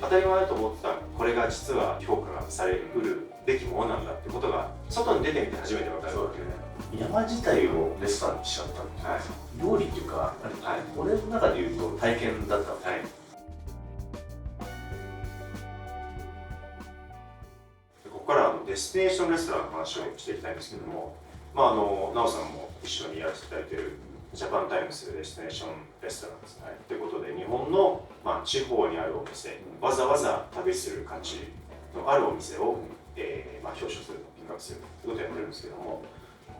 当たり前だと思ってたこれが実は評価がされうるべきものなんだってことが外に出てみて初めて分かるわけよね。山自体をレストランにしちゃったっていう、はい、料理っていうか、はい、俺の中で言うと体験だったの、はい、ここからデスティネーションレストランの話をしていきたいんですけども、なおさんも一緒にやらせていただいているジャパンタイムズデスティネーションレストランですね。ということで日本の、地方にあるお店、わざわざ旅する価値のあるお店を、表彰する、ピックアップするということをやってるんですけども、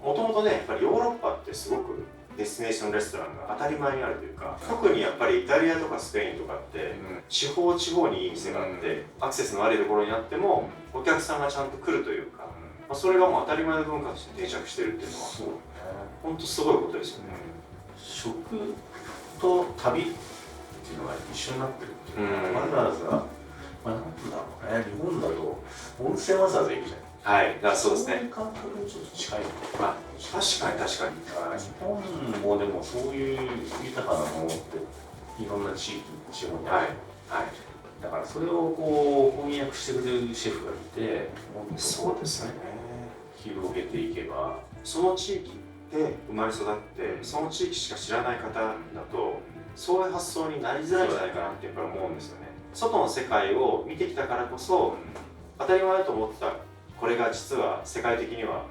もともとね、やっぱりヨーロッパってすごくデスティネーションレストランが当たり前にあるというか、特にやっぱりイタリアとかスペインとかって、地方地方にいい店があって、アクセスの悪いところにあっても、お客さんがちゃんと来るというか、それがもう当たり前の文化として定着してるっていうのは、本当すごいことですよね。食と旅っていうのが一緒になってるっていうか、わざわざ、なんてだろうね、日本だと温泉わざわざ行くじゃない。はい、そうですね。そういう感覚にちょっと近いのかな。確かに。日本もでもそういう豊かなものっていろんな地域、地方にある。はい。だからそれをこう翻訳してくれるシェフがいて、そうですね。広げていけば、その地域で生まれ育って、その地域しか知らない方だと、そういう発想になりづらいんじゃないかなってやっぱり思うんですよね。外の世界を見てきたからこそ、当たり前だと思ってたこれが実は世界的には、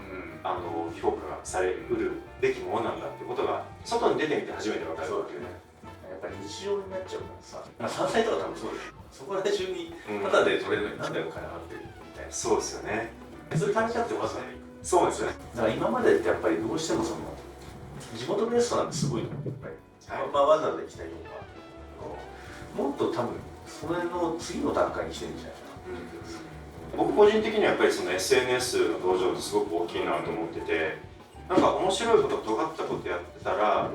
評価がされうるべきものなんだってことが外に出てみて初めて分かるわけよね。やっぱり日常になっちゃうからさ、山菜とか多分そうです。そこら中にタダで取れるのに何でお金払ってるみたいな。そうですよね。それ食べちゃってわざわざ行く。そうですよね。だから今までってやっぱりどうしてもその地元のレストランってすごいの、やっぱり、わざわざ行きたいような、もっと多分それの次の段階にしてるんじゃないかな。僕個人的にはやっぱりその SNS の登場ってすごく大きいなと思ってて、なんか面白いこと尖ったことやってたら、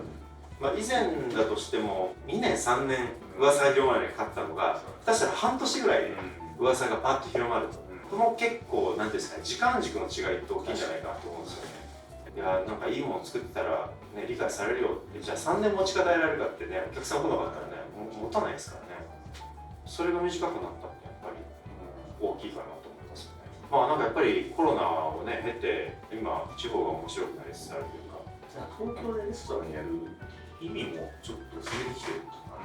以前だとしても2年3年噂が広まるにかかったのが、下手したら半年ぐらいで噂がパッと広まると、この結構なんですかね、時間軸の違いって大きいんじゃないかなと思うんですよね。いやなんかいいもの作ってたら、ね、理解されるよって、じゃあ3年持ち方えられるかってね、お客さん来なかったらね、持たないですからね。それが短くなったってやっぱり大きいかなと思いますよね。なんかやっぱりコロナをね経て、今地方が面白くなりつつあるというか、東京でレストランやる意味もちょっと薄れてきてるとか、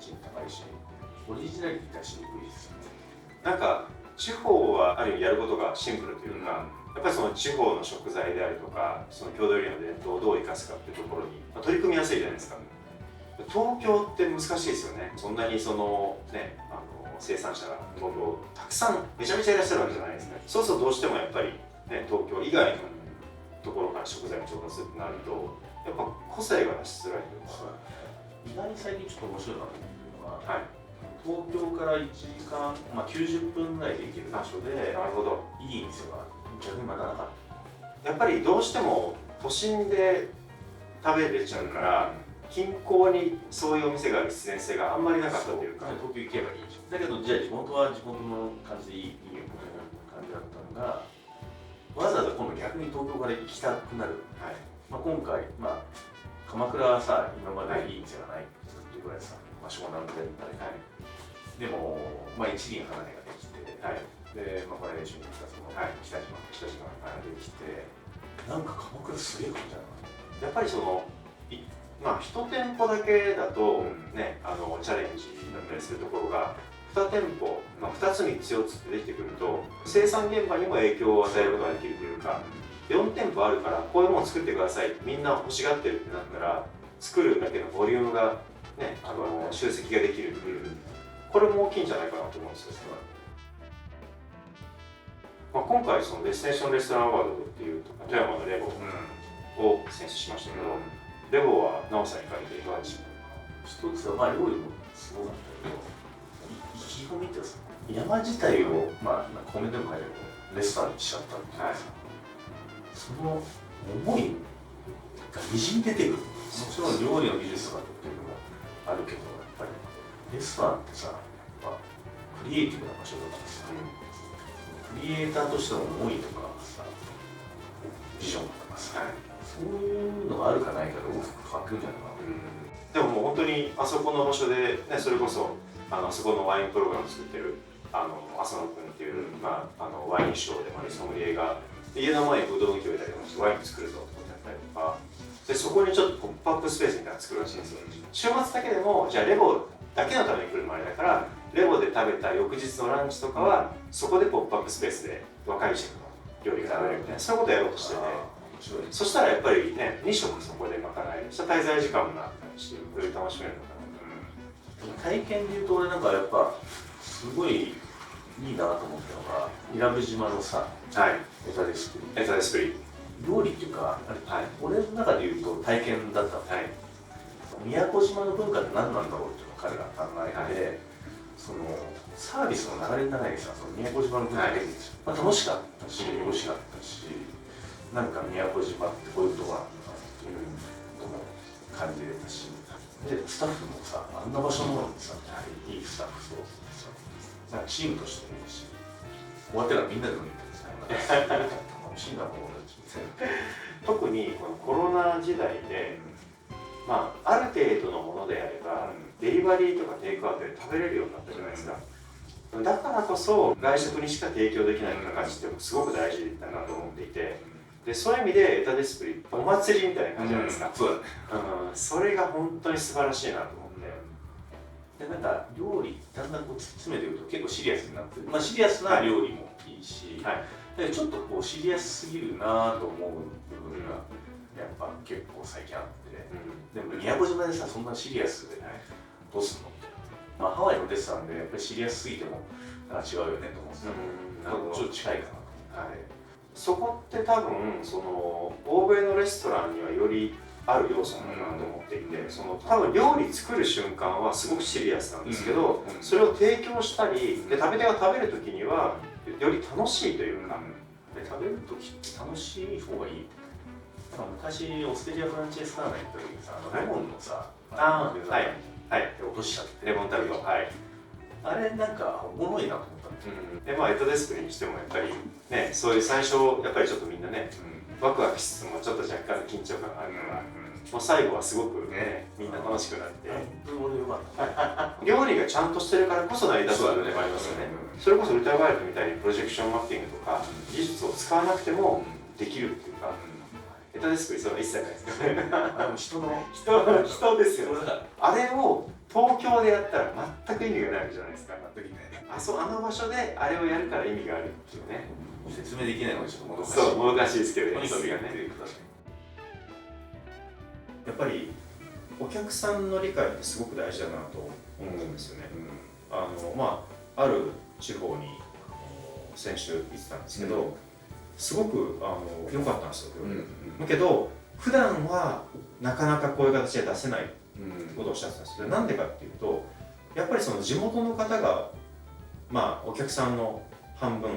家賃高いし、オリジナリティ出しにくいですよね。なんか地方はある意味やることがシンプルというか、やっぱりその地方の食材であるとか、その郷土料理の伝統をどう生かすかっていうところに、取り組みやすいじゃないですか。東京って難しいですよね。そんなにそのね、生産者が東京たくさんめちゃめちゃいらっしゃるわけじゃないですね。そうするとどうしてもやっぱりね、東京以外のところから食材を調達するとなると、やっぱ個性が出しづらいというか。意外に最近ちょっと面白いなと思ってるのは、東京から1時間、90分ぐらいで行ける場所で、なるほど、いい店が逆にまだなかった。やっぱりどうしても都心で食べれちゃうから、近郊にそういうお店がある必然性があんまりなかったというか、東京行けばいいし、だけどじゃあ地元は地元の感じでいいよみたいな感じだったのが、わざわざ今度逆に東京から行きたくなる。今回、鎌倉はさ、今までいい店がないっていうぐらいさ、湘南で行ったり、でも、一輪離れができて、で、これ練習に行ったその、北島ができて、なんか鎌倉すげえ感じだな。やっぱりその1店舗だけだとね、チャレンジだったりするところが2店舗、2つ3つ4つってできてくると、生産現場にも影響を与えることができるというか、4店舗あるからこういうものを作ってくださいってみんな欲しがってるってなったら、作るだけのボリュームがね、集積ができるっていう、これも大きいんじゃないかなと思うんですよ。今回そのデスティネーションレストランアワードっていう富山のレゴを選出しましたけど、レゴは奈緒さんに書いていかがでしょうか。一つは料理もすごかったけど、意気込みってさ、山自体をコメントでも書いてあるけどレストランにしちゃったっていうかさ、その思いがにじみ出てくる。もちろん料理の技術とかっていうのもあるけど、やっぱりレストランってさ、クリエイティブな場所だからさ、クリエイターとしての思いとかさ、ビジョンとかさ、そういうのがあるかないかで大きく変わってくるんじゃないかな。でももう本当にあそこの場所で、ね、それこそそこのワインプログラム作ってる浅野君っていう、ワインショーでもあるソムリエが家の前にブドウの木を置いたりとかしてワイン作るぞってことやったりとかで、そこにちょっとポップアップスペースみたいなの作るらしいんですよ。週末だけでもじゃあレボだけのために来るのもあれだからレボで食べた翌日のランチとかはそこでポップアップスペースで若いシェフの料理が食べれるみたいな、そういうことをやろうとしてて、そしたらやっぱりね2食そこで賄える、そしたら滞在時間もなったりしていろいろ楽しめるのかな。体験でいうと俺なんかやっぱすごいいいなと思ったのが伊良部島のさ、エタデスプリエタデスプリ料理っていうかあれ、俺の中でいうと体験だったの、宮古島の文化って何なんだろうっていうのを彼が考えて、そのサービスの流れの中にさ、その宮古島の文化で、楽しかったし美味しかったし、なんか宮古島ってこういうとこなんだなっていうことも感じれたし、でスタッフもさあんな場所なのにさ、いいスタッフそうさ、なんかチームとしてもいいし、終わってからみんなで飲みに行ってさ、楽しいなと思ったし、特にこのコロナ時代で、ある程度のものであれば、デリバリーとかテイクアウトで食べれるようになったじゃないですか。だからこそ外食にしか提供できない形ってすごく大事だなと思っていて、でそういう意味でエタデスプリお祭りみたいな感じじゃないですか。そうだね。それが本当に素晴らしいなと思って。でなんか料理だんだんこう突き詰めていくと結構シリアスになって、シリアスな料理もいいし、でちょっとこうシリアスすぎるなと思う部分がやっぱ結構最近あって、でも宮古島でさそんなシリアスでどうすんのみたいな、ハワイのレストランでやっぱりシリアスすぎてもなんか違うよねと思ってたので、ちょっと近いかなと。そこって多分その欧米のレストランにはよりある要素なのかなと思っていて、その多分料理作る瞬間はすごくシリアスなんですけど、それを提供したりで食べ手が食べる時にはより楽しいというか、で食べる時って楽しい方がいい。昔オステリア・フランチェスカーナ行った時にさ、レモンのさ、落としちゃってレモンタルト、あれなんかおもろいなと思ったんですよ。でエタデスプリにしてもやっぱりね、そういう最初やっぱりちょっとみんなね、ワクワクしつつもちょっと若干の緊張感があるから、もう最後はすごくね、みんな楽しくなって、俺よかった。料理がちゃんとしてるからこそ成り立つ部分でもありますよね。それこそウルトラバイオレットみたいにプロジェクションマッピングとか技術を使わなくてもできるっていうか、エタデスプリそれは一切ないですけどね。人ですよ。あれを東京でやったら全く意味がないわけじゃないですか。あの場所であれをやるから意味があるっていうね。説明できないのがちょっともどかしい。そう、もどかしいですけどね。とにかくやってね。ください。やっぱりお客さんの理解ってすごく大事だなと思うんですよね。ある地方に先週行ってたんですけど、すごく良かったんですよ。だけど普段はなかなかこういう形で出せないことをおっしゃってたんですけど、なんでかっていうと、やっぱりその地元の方がお客さんの半分、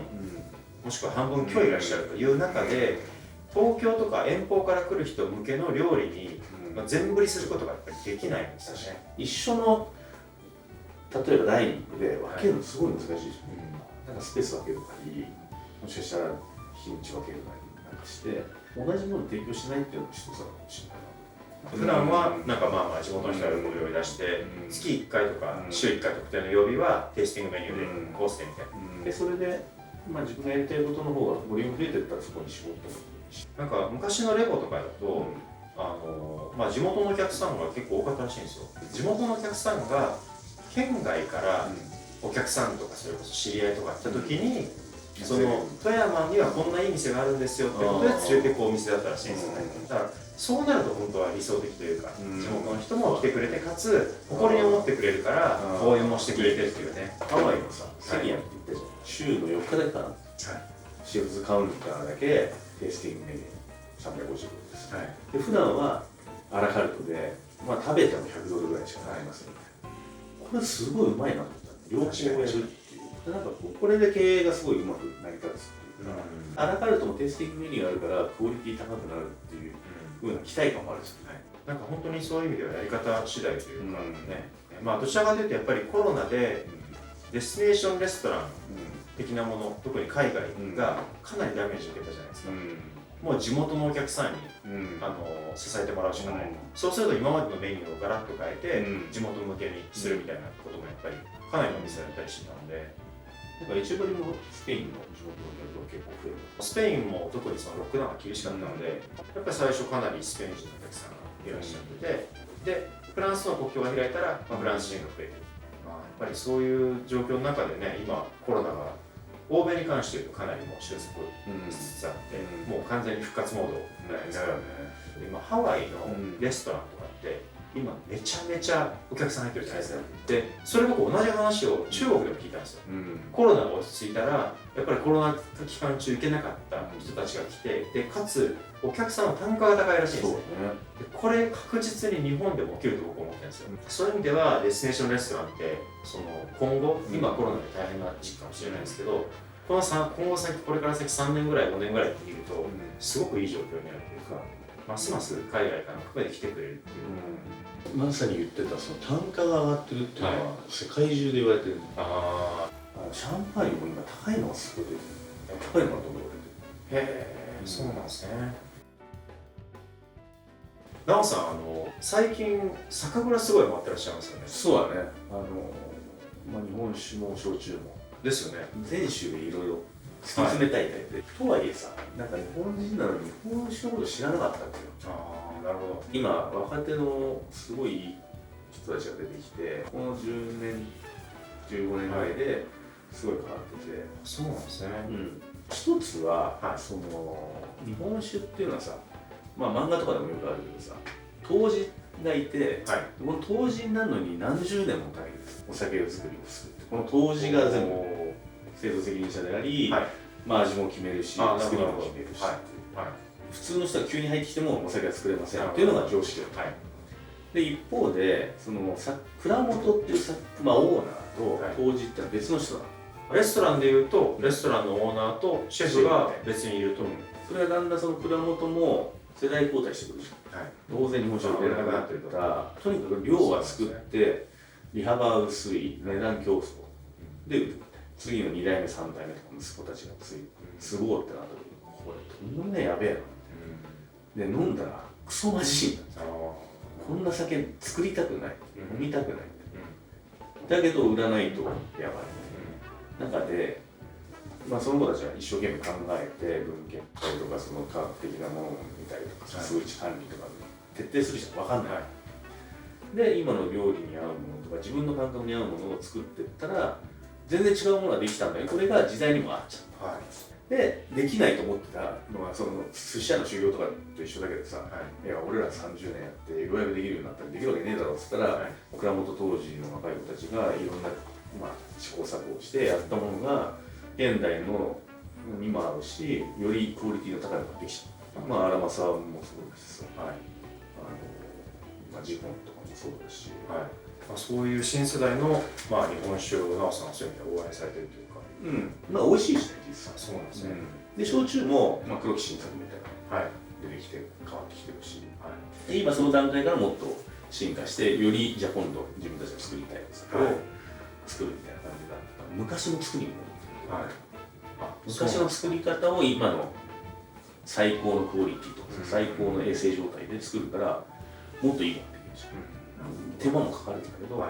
もしくは半分強いらっしゃるという中で、東京とか遠方から来る人向けの料理に全振りすることがやっぱりできないんですよね。一緒の例えばダイニングで分けるのすごい難しいですよね。なんかスペース分けるなり、もしかしたら日にち分けるなりなんかして同じものを提供しないっていうのも一つなのかもしれないな。普段はなんか地元の人がお料理出して、月1回とか週1回特定の曜日はテイスティングメニューでコースでみたいな。でそれで自分がやりたいことの方がボリューム増えてったらそこに絞ってもいいし。なんか昔のレポとかだと、地元のお客さんが結構多かったらしいんですよ。地元のお客さんが県外からお客さんとかそれこそ知り合いとか来た時に、その富山にはこんないい店があるんですよってことで連れて行くお店だったらしいんですよね。だからそうなると本当は理想的というか、地元の人も来てくれて、かつ誇りに思ってくれるから応援もしてくれてるっていうね。ハワイのさ、セリアって言ったじゃん。週の4日だけかな。シェフズカウンターだけテイスティングメニュー350ドルです。で普段はアラカルトで、食べても100ドルぐらいしかなりませんみたいな。これすごいうまいなと思った。両方やるっていう。なんかこれで経営がすごいうまく成り立つっていうか、アラカルトもテイスティングメニューがあるからクオリティ高くなるっていう風な期待感もあるんですよね。なんか本当にそういう意味ではやり方次第というかね、どちらかというとやっぱりコロナでデスティネーションレストラン的なもの、特に海外がかなりダメージを受けたじゃないですか。もう地元のお客さんに、支えてもらうしかない、そうすると今までのメニューをガラッと変えて、地元向けにするみたいなこともやっぱりかなりの店だったりしてたので、なんかエチェバリもスペインの地元によると結構増える。スペインも特にそのロックダウンが厳しかったので、やっぱり最初かなりスペイン人のお客さんがいらっしゃってて、でフランスの国境が開いたら、フランス人が増えてる、やっぱりそういう状況の中でね、今コロナが欧米に関して言うとかなりもう収束しつつあって、もう完全に復活モードなんですよね。今ハワイのレストランとかって今めちゃめちゃお客さん入ってるじゃないですか。でそれ僕同じ話を中国でも聞いたんですよ。コロナが落ち着いたらやっぱりコロナ期間中行けなかった人たちが来て、でかつお客さんの単価が高いらしいんですよ。でこれ確実に日本でも起きると僕は思ってるんですよ。そういう意味ではデスティネーションレストランってその今後、今コロナで大変な時期かもしれないですけど、今後先これから先3年ぐらい5年ぐらいで見るとすごくいい状況になるというか、ますます海外からも含めて来てくれるっていう。まさに言ってたその単価が上がってるっていうのは世界中で言われてる。シャンパーニュも今高いのがすごい高いのがどんどん出てる。へえ、そうなんですね。なおさん、最近酒蔵すごい回ってらっしゃいますよね。そうだね。日本酒も焼酎もですよね。全種類いろいろ突き詰めたいタイプで、とはいえさ、なんか日本人なのに日本酒のこと知らなかったんだよ。なるほど。今若手のすごいいい人たちが出てきて、この10年15年ぐらいですごい変わってて。そうなんですね。一つは、その日本酒っていうのはさ、漫画とかでもよくあるけどさ、杜氏がいて、この杜氏になるのに何十年もかけてお酒を作りをする。この杜氏が全部製造責任者であり、味も決めるし、作りも決めるし、普通の人が急に入ってきてもお酒は作れませんっていうのが常識だった。で一方でその蔵元っていうオーナーと杜氏ってのは別の人なの。レストランでいうとレストランのオーナーとシェフが別にいると。それがだんだんその蔵元も世代交代してくるじゃん。当然日本酒が売れなくなってるから、とにかく量は作って利幅薄い値段競争で売る。次の2代目3代目とか息子たちが継ごうってなった時に、これとんでもねえやべえな。で飲んだらクソまじいんだ。こんな酒作りたくない、飲みたくない、だけど売らないとやばい中で、その子たちは一生懸命考えて文献とかその科学的なものを見たりとか数値管理とか徹底するじゃん。分かんない、で今の料理に合うものとか自分の感覚に合うものを作っていったら全然違うものができたんだよ。これが時代にも合っちゃう、でできないと思ってたのはその寿司屋の修行とかと一緒だけどさ、いや俺ら30年やってようやくできるようになったらできるわけねえだろっつったら、蔵元当時の若い子たちがいろんな、試行錯誤してやったものが現代の今合うし、よりクオリティの高いのができちゃう。荒政もそうだしさ、ジホンとかもそうだし、そういう新世代の、日本酒をなおさんはそういう意味で応援されてるというか、美味しいしね、実際。そうなんですね。で焼酎も、黒木新作みたいな出てきて変わってきてるし、で今その段階からもっと進化してよりじゃあ今度自分たちが作りたいお酒を作るみたいな感じだったから、昔の作りも昔の作り方を今の最高のクオリティとか最高の衛生状態で作るからもっといいものができるし、手間もかかるんだけど、でも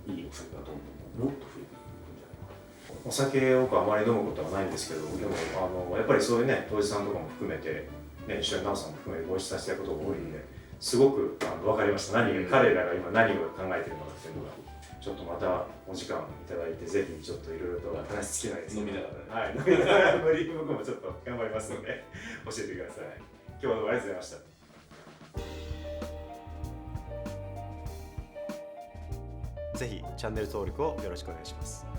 いいお酒だと思う。もっと増えていくんじゃないかな。お酒僕あまり飲むことはないんですけど、でもやっぱりそういうね、杜氏さんとかも含めて、一緒に奈緒さんも含めてご一緒させたことが多いんで、すごく分かりました。彼らが今何を考えてるのかっていうのが、ちょっとまたお時間いただいて、ぜひちょっといろいろと話し尽きないです飲みながらね。飲みながら無理僕もちょっと頑張りますので教えてください。今日はどうもありがとうございました。ぜひチャンネル登録をよろしくお願いします。